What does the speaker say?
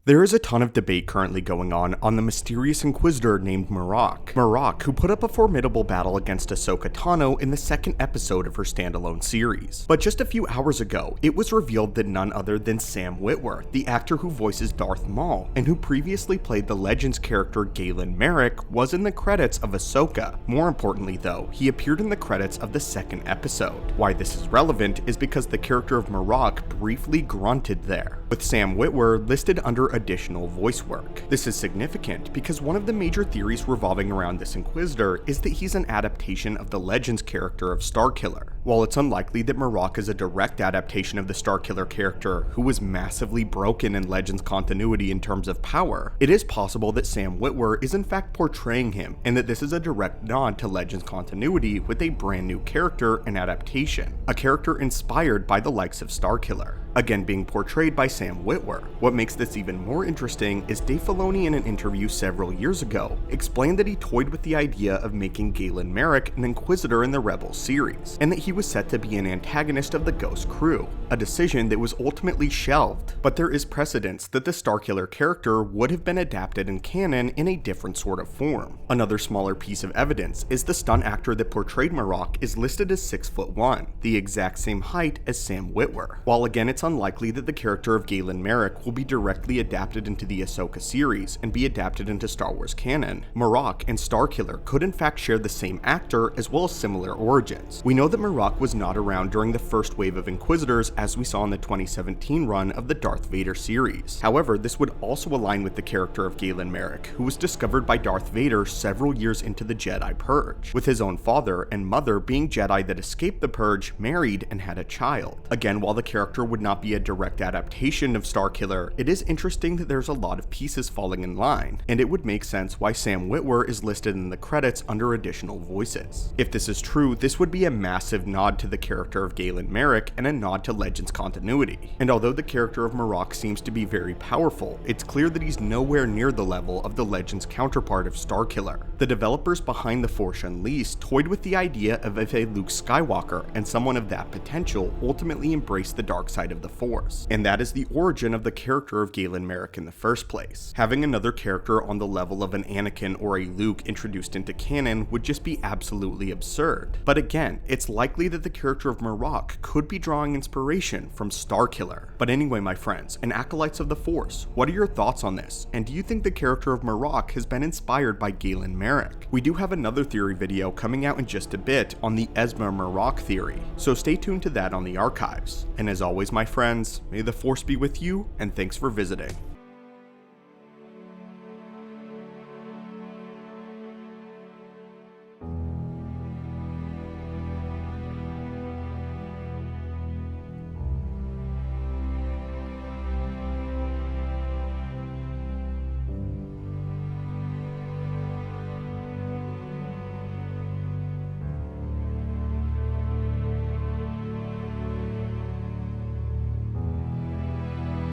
There is a ton of debate currently going on the mysterious Inquisitor named Marok, who put up a formidable battle against Ahsoka Tano in the second episode of her standalone series. But just a few hours ago, it was revealed that none other than Sam Witwer, the actor who voices Darth Maul, and who previously played the Legends character Galen Marek, was in the credits of Ahsoka. More importantly though, he appeared in the credits of the second episode. Why this is relevant is because the character of Marok briefly grunted there, with Sam Witwer listed under additional voice work. This is significant because one of the major theories revolving around this Inquisitor is that he's an adaptation of the Legends character of Starkiller. While it's unlikely that Marok is a direct adaptation of the Starkiller character, who was massively broken in Legends continuity in terms of power, it is possible that Sam Witwer is in fact portraying him, and that this is a direct nod to Legends continuity with a brand new character and adaptation, a character inspired by the likes of Starkiller, again being portrayed by Sam Witwer. What makes this even more interesting is Dave Filoni, in an interview several years ago, explained that he toyed with the idea of making Galen Marek an Inquisitor in the Rebels series, and that he was set to be an antagonist of the Ghost crew, a decision that was ultimately shelved. But there is precedence that the Starkiller character would have been adapted in canon in a different sort of form. Another smaller piece of evidence is the stunt actor that portrayed Marok is listed as 6'1", the exact same height as Sam Witwer. While again it's unlikely that the character of Galen Marek will be directly adapted into the Ahsoka series and be adapted into Star Wars canon, Marok and Starkiller could in fact share the same actor as well as similar origins. We know that Marok was not around during the first wave of Inquisitors as we saw in the 2017 run of the Darth Vader series. However, this would also align with the character of Galen Marek, who was discovered by Darth Vader several years into the Jedi Purge, with his own father and mother being Jedi that escaped the Purge, married, and had a child. Again, while the character would not be a direct adaptation of Starkiller, it is interesting that there's a lot of pieces falling in line, and it would make sense why Sam Witwer is listed in the credits under additional voices. If this is true, this would be a massive nod to the character of Galen Marek and a nod to Legends continuity. And although the character of Marok seems to be very powerful, it's clear that he's nowhere near the level of the Legends counterpart of Starkiller. The developers behind The Force Unleashed toyed with the idea of if a Luke Skywalker and someone of that potential ultimately embraced the dark side of the Force, and that is the origin of the character of Galen Marek in the first place. Having another character on the level of an Anakin or a Luke introduced into canon would just be absolutely absurd. But again, it's likely that the character of Marok could be drawing inspiration from Starkiller. But anyway, my friends and acolytes of the Force, what are your thoughts on this? And do you think the character of Marok has been inspired by Galen Marek? We do have another theory video coming out in just a bit on the Esma Marok theory, so stay tuned to that on the archives. And as always, my friends, may the Force be with you, and thanks for visiting.